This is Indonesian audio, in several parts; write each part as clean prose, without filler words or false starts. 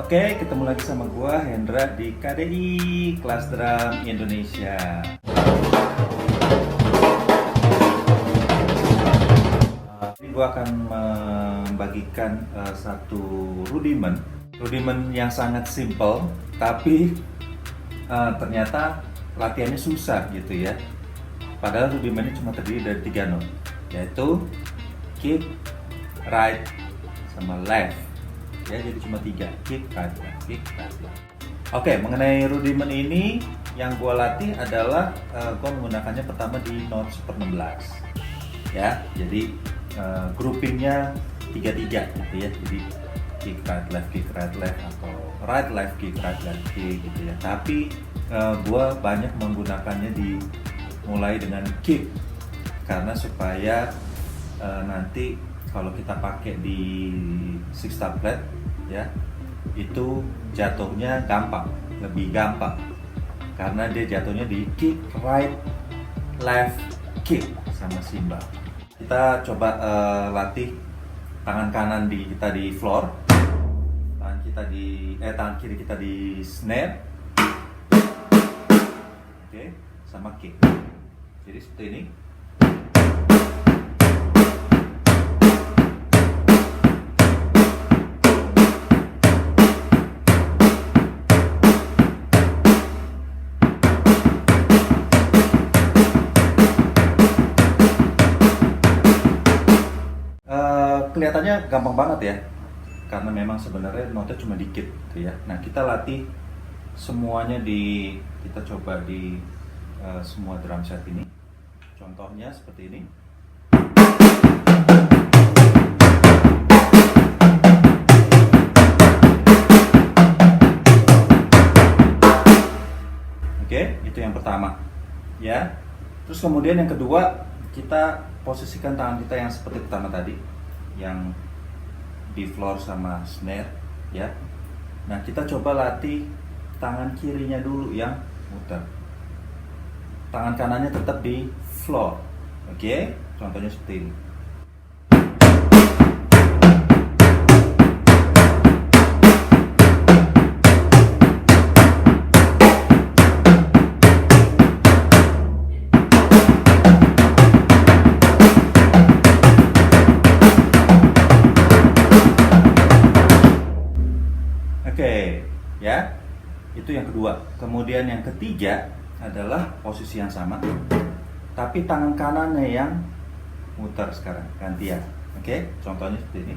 Oke, ketemu lagi sama gua Hendra di KDI Kelas Drum Indonesia. Ini gua akan membagikan satu rudiment yang sangat simple, tapi ternyata latihannya susah gitu ya. Padahal rudimentnya cuma terdiri dari 3 not, yaitu kick, right, sama left. Ya, jadi cuma 3, kick, right, left, kick, right, left. Oke, mengenai rudiment ini yang gua latih adalah gua menggunakannya pertama di not super 16. Ya, jadi groupingnya 3-3 gitu ya. Jadi kick right left atau right left kick gitu ya. Tapi gua banyak menggunakannya mulai dengan kick karena supaya nanti kalau kita pakai di six step flat ya, itu jatuhnya lebih gampang karena dia jatuhnya di kick, right, left, kick sama cymbal. Kita coba latih tangan kanan kita di floor, tangan kiri kita di snare, oke, sama kick. Jadi seperti ini. Kelihatannya gampang banget ya, karena memang sebenarnya notnya cuma dikit gitu ya. Nah, kita latih semuanya kita coba di semua drum set ini. Contohnya seperti ini. Oke, itu yang pertama ya. Terus kemudian yang kedua, kita posisikan tangan kita yang seperti pertama tadi, yang di floor sama snare ya. Nah, kita coba latih tangan kirinya dulu yang muter. Tangan kanannya tetap di floor. Oke, contohnya seperti ini. Oke, ya, itu yang kedua. Kemudian yang ketiga adalah posisi yang sama, tapi tangan kanannya yang muter sekarang, gantian. Oke, contohnya seperti ini.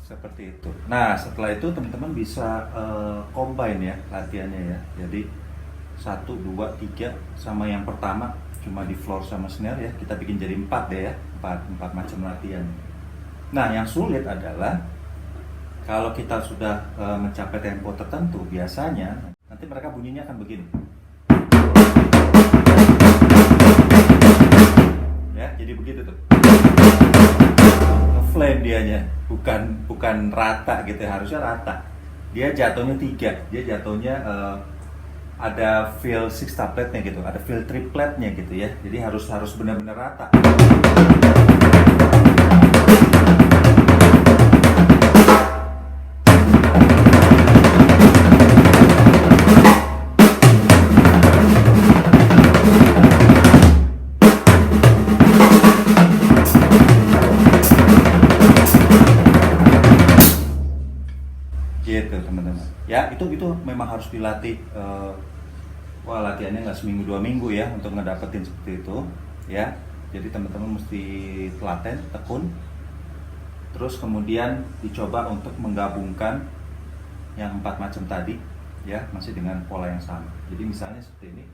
Seperti itu. Nah, setelah itu teman-teman bisa combine ya latihannya ya. Jadi 1, 2, 3 sama yang pertama cuma di floor sama snare ya. Kita bikin jadi 4 deh ya. 4 macam latihan. Nah, yang sulit adalah kalau kita sudah mencapai tempo tertentu, biasanya nanti mereka bunyinya akan begini. Ya, jadi begitu tuh. Flame dianya, bukan rata gitu, harusnya rata. Dia jatuhnya 3, dia jatuhnya ada feel six tupletnya gitu, ada feel tripletnya gitu ya. Jadi harus benar-benar rata. Gitu teman-teman ya, itu memang harus dilatih. Latihannya nggak seminggu 2 minggu ya untuk ngedapetin seperti itu ya. Jadi teman-teman mesti telaten, tekun, terus kemudian dicoba untuk menggabungkan yang 4 macam tadi ya, masih dengan pola yang sama. Jadi misalnya seperti ini.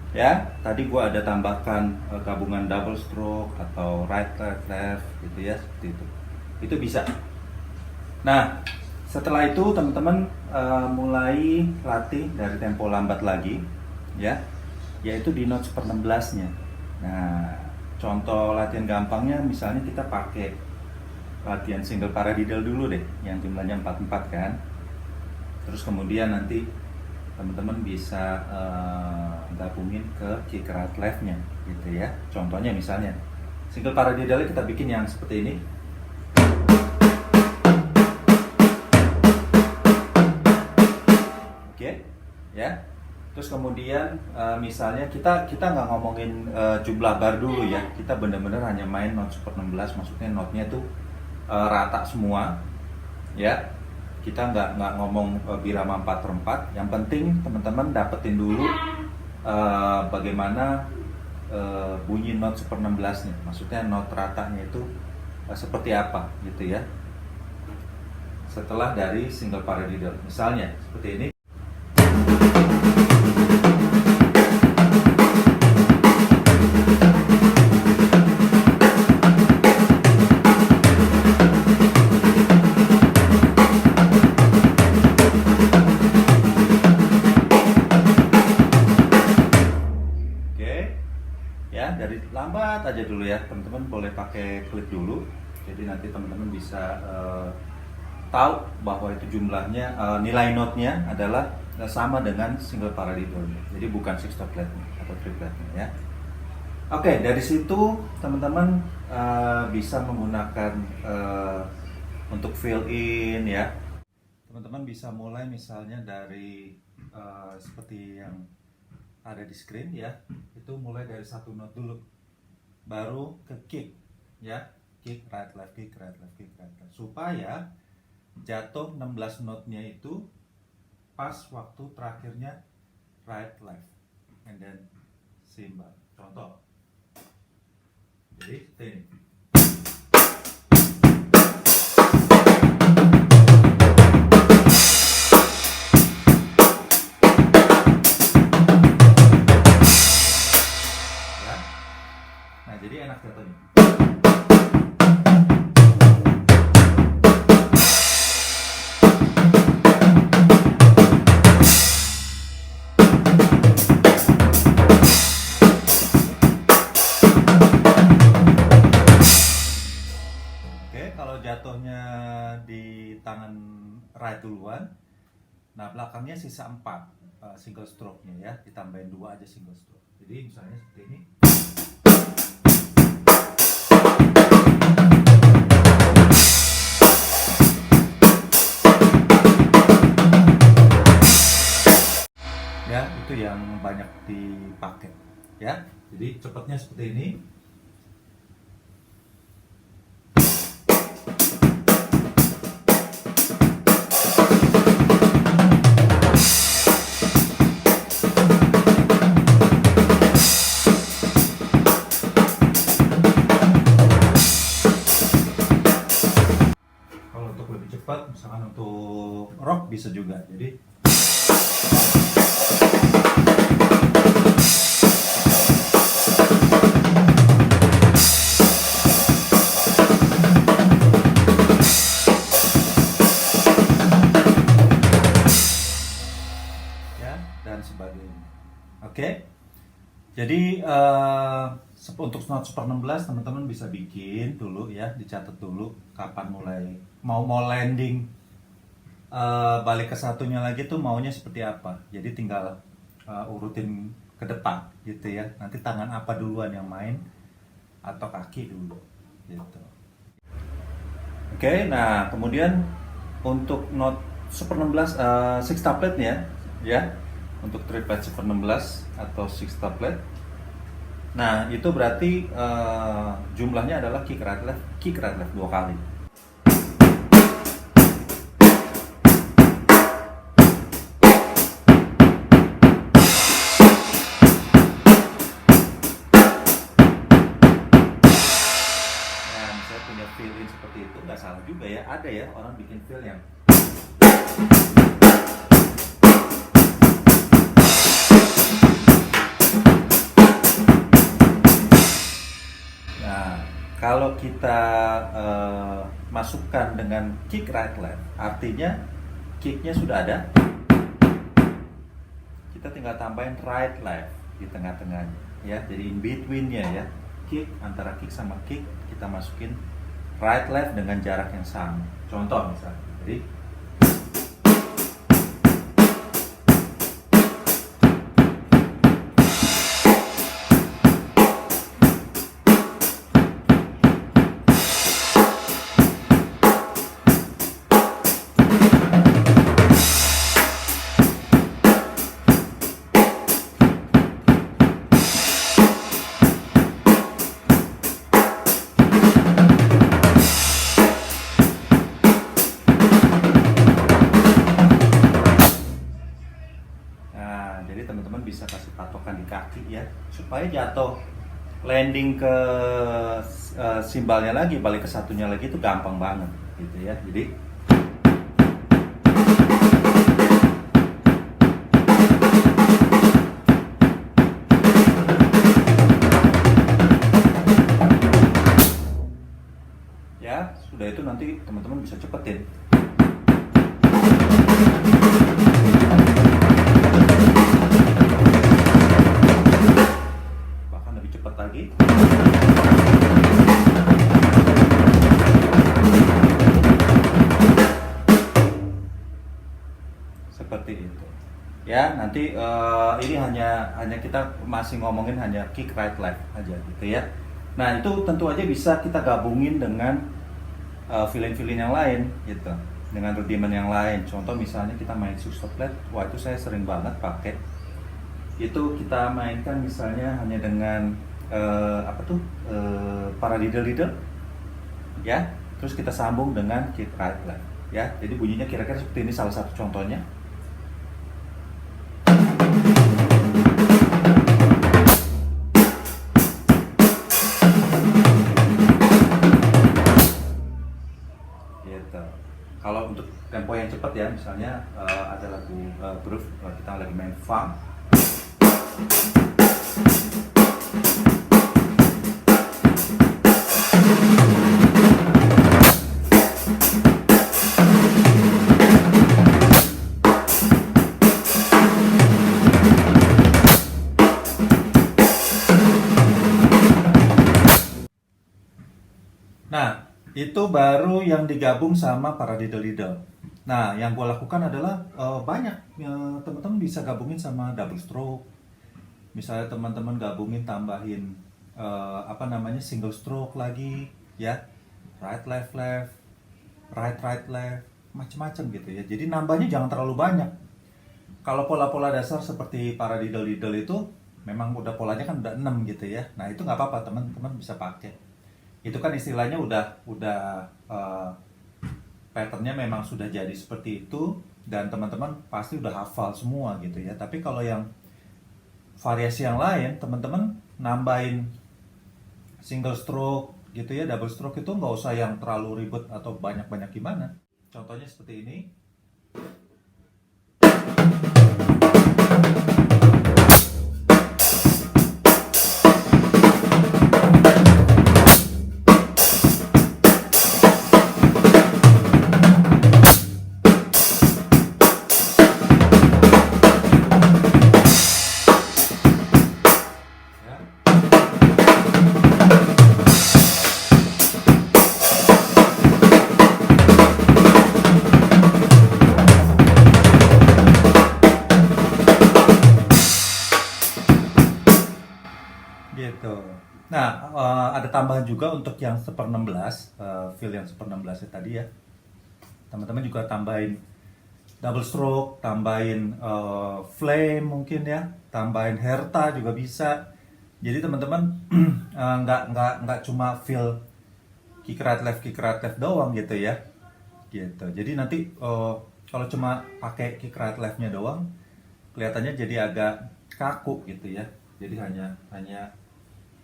Ya, tadi gua ada tambahkan gabungan double stroke atau right left left gitu ya, seperti itu. Itu bisa. Nah, setelah itu teman-teman mulai latih dari tempo lambat lagi, ya, yaitu di not seper 16-nya. Nah, contoh latihan gampangnya misalnya kita pakai latihan single paradiddle dulu deh, yang jumlahnya 44 kan. Terus kemudian nanti teman-teman bisa gabungin ke kick right left-nya gitu ya. Contohnya misalnya single paradiddle kita bikin yang seperti ini. Oke, ya. Terus kemudian misalnya kita nggak ngomongin jumlah bar dulu ya. Kita benar-benar hanya main not seper 16, maksudnya notnya tuh rata semua ya. Kita nggak ngomong birama 4/4. Yang penting teman-teman dapetin dulu bagaimana bunyi not seper 16 nya, maksudnya not ratanya itu seperti apa gitu ya. Setelah dari single paradiddle, misalnya seperti ini. Ya, dari lambat aja dulu ya, teman-teman boleh pakai klik dulu, jadi nanti teman-teman bisa tahu bahwa itu jumlahnya, nilai notnya adalah sama dengan single paradiddle, jadi bukan sextuplet atau tripletnya ya. Oke, dari situ teman-teman bisa menggunakan untuk fill in ya. Teman-teman bisa mulai misalnya dari seperti yang ada di screen ya, itu mulai dari satu note dulu, baru ke kick ya, kick right left kick right left kick right left, supaya jatuh 16 note-nya itu pas waktu terakhirnya right left and then cymbal. Contoh, jadi seperti ini. Jadi enak jatuhnya. Oke, kalau jatuhnya di tangan right duluan, nah belakangnya sisa 4 single stroke-nya ya, ditambahin 2 aja single stroke. Jadi misalnya seperti ini. Ya, itu yang banyak dipakai ya. Jadi cepatnya seperti ini. Kalau untuk lebih cepat, misalkan untuk rock bisa juga. Jadi dan sebagainya. Oke. Jadi untuk not seper 16 teman-teman bisa bikin dulu ya, dicatat dulu kapan mulai mau landing, balik ke satunya lagi tuh maunya seperti apa. Jadi tinggal urutin ke depan gitu ya. Nanti tangan apa duluan yang main atau kaki dulu gitu. Oke, nah kemudian untuk not seper 16 sextupletnya ya. Untuk triplet seper 16 atau sextuplet. Nah, itu berarti jumlahnya adalah kick right left 2 kali. Nah, saya punya feel in seperti itu, nggak salah juga ya. Ada ya orang bikin feel yang kalau kita masukkan dengan kick right left, artinya kicknya sudah ada, kita tinggal tambahin right left di tengah-tengahnya ya, jadi in betweennya ya, kick, antara kick sama kick kita masukin right left dengan jarak yang sama. Contoh misalnya, jadi teman-teman bisa kasih patokan di kaki ya, supaya jatuh landing ke simbalnya lagi, balik ke satunya lagi itu gampang banget gitu ya. Jadi ya sudah, itu nanti teman-teman bisa cepetin. Lagi seperti itu ya. Nanti ini hanya kita masih ngomongin hanya kick right left aja gitu ya. Nah, itu tentu aja bisa kita gabungin dengan feeling-feeling yang lain gitu, dengan rudiment yang lain. Contoh misalnya kita main suster flat, wah itu saya sering banget pakai. Itu kita mainkan misalnya hanya dengan paradiddle ya, terus kita sambung dengan kick right left ya. Jadi bunyinya kira-kira seperti ini, salah satu contohnya. Gitu. Kalau untuk tempo yang cepat ya, misalnya ada lagu groove, kita lagi main funk. Nah, itu baru yang digabung sama paradiddle. Nah, yang gue lakukan adalah banyak teman-teman bisa gabungin sama double stroke. Misalnya teman-teman gabungin, tambahin single stroke lagi ya, right left left, right left, macam-macam gitu ya. Jadi nambahnya jangan terlalu banyak. Kalau pola-pola dasar seperti paradiddle itu memang udah polanya kan udah 6 gitu ya. Nah, itu nggak apa-apa, teman-teman bisa pakai. Itu kan istilahnya udah patternnya memang sudah jadi seperti itu, dan teman-teman pasti udah hafal semua gitu ya. Tapi kalau yang variasi yang lain, teman-teman nambahin single stroke gitu ya, double stroke itu nggak usah yang terlalu ribet atau banyak-banyak gimana. Contohnya seperti ini. Gitu. Nah, ada tambahan juga untuk yang 1/16, feel yang 1/16 tadi ya. Teman-teman juga tambahin double stroke, tambahin flame mungkin ya, tambahin herta juga bisa. Jadi teman-teman nggak cuma feel kick right left doang gitu ya. Gitu. Jadi nanti kalau cuma pakai kick right leftnya doang, kelihatannya jadi agak kaku gitu ya. Jadi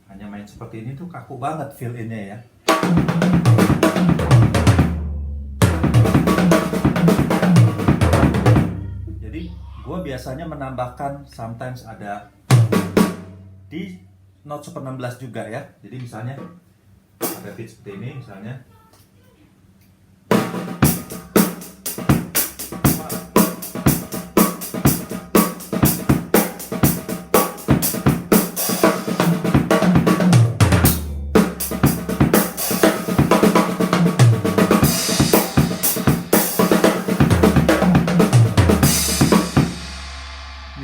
hanya main seperti ini tuh kaku banget feel ini ya. Jadi gue biasanya menambahkan sometimes ada di note 1/16 juga ya. Jadi misalnya ada beat seperti ini misalnya.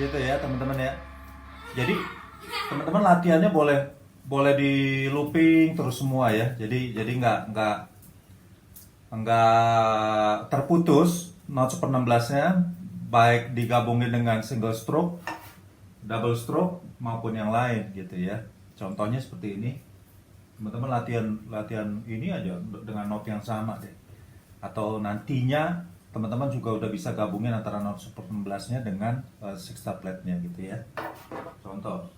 Gitu ya teman-teman ya. Jadi teman-teman latihannya boleh di looping terus semua ya. Jadi nggak terputus not 16-nya, baik digabungin dengan single stroke, double stroke maupun yang lain gitu ya. Contohnya seperti ini. Teman-teman latihan ini aja dengan not yang sama deh. Atau nantinya teman-teman juga udah bisa gabungin antara not 16-nya dengan sextupletnya gitu ya. Contoh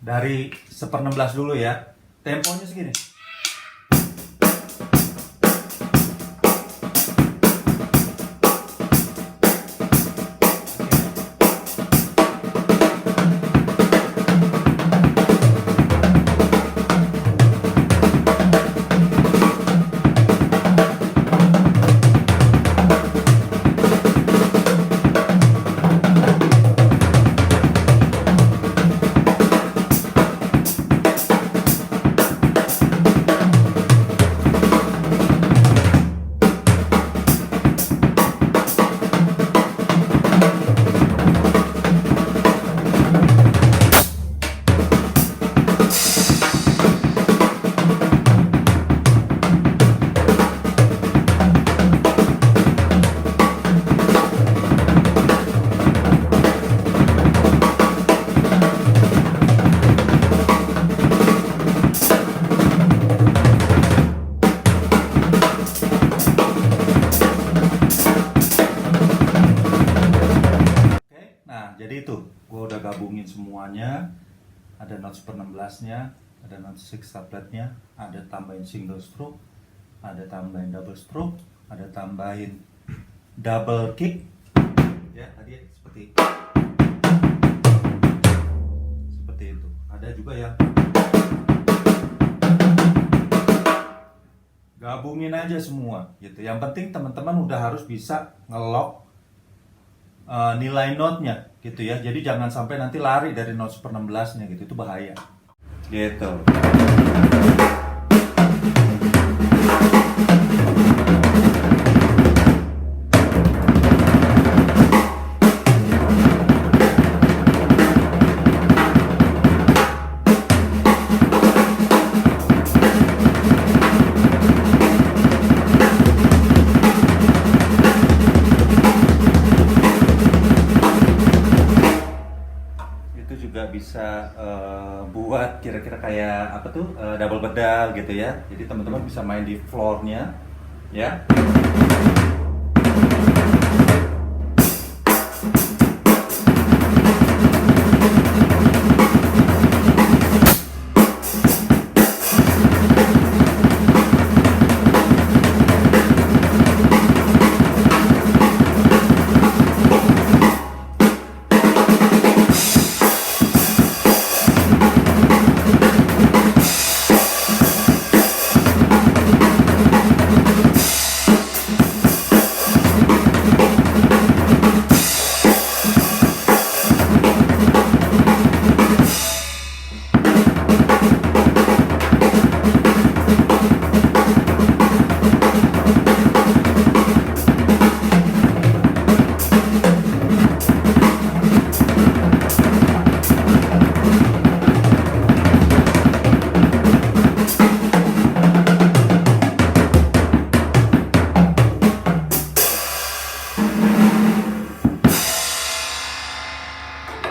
dari 1/16 dulu ya. Temponya segini. Jadi itu, gue udah gabungin semuanya. Ada not 16-nya, ada not sextupletnya, ada tambahin single stroke, ada tambahin double stroke, ada tambahin double kick. Ya, tadi seperti itu. Ada juga yang gabungin aja semua gitu. Yang penting teman-teman udah harus bisa ngelock nilai notnya gitu ya. Jadi jangan sampai nanti lari dari not 16-nya gitu, itu bahaya. Gitu. Juga bisa buat kira-kira kayak apa tuh double pedal gitu ya. Jadi teman-teman bisa main di floornya ya.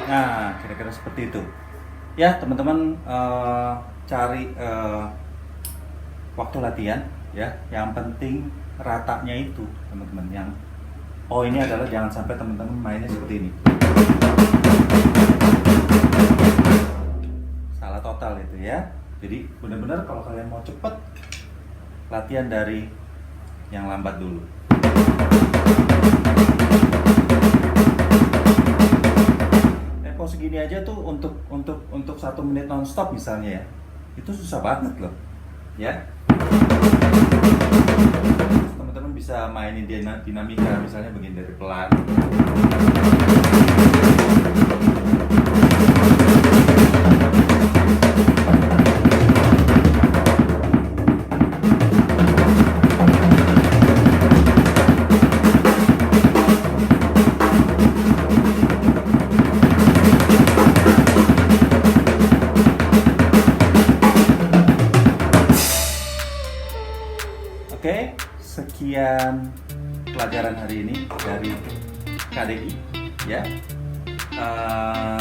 Nah, kira-kira seperti itu. Ya, teman-teman cari waktu latihan ya. Yang penting ratanya itu, teman-teman. Yang ini adalah jangan sampai teman-teman mainnya seperti ini. Salah total itu ya. Jadi benar-benar kalau kalian mau cepet, latihan dari yang lambat dulu. Tempo segini aja tuh untuk 1 menit nonstop misalnya ya, itu susah banget loh. ya. Teman-teman bisa mainin dinamika, misalnya begini dari pelan. Oke, sekian pelajaran hari ini dari KDI ya.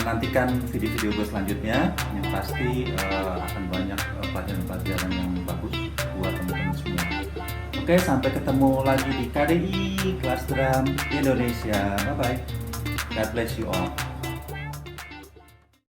Nantikan video-video gue selanjutnya, yang pasti akan banyak pelajaran-pelajaran yang bagus buat teman-teman semua. Oke, sampai ketemu lagi di KDI Kelas Drum Indonesia. Bye bye. God bless you all.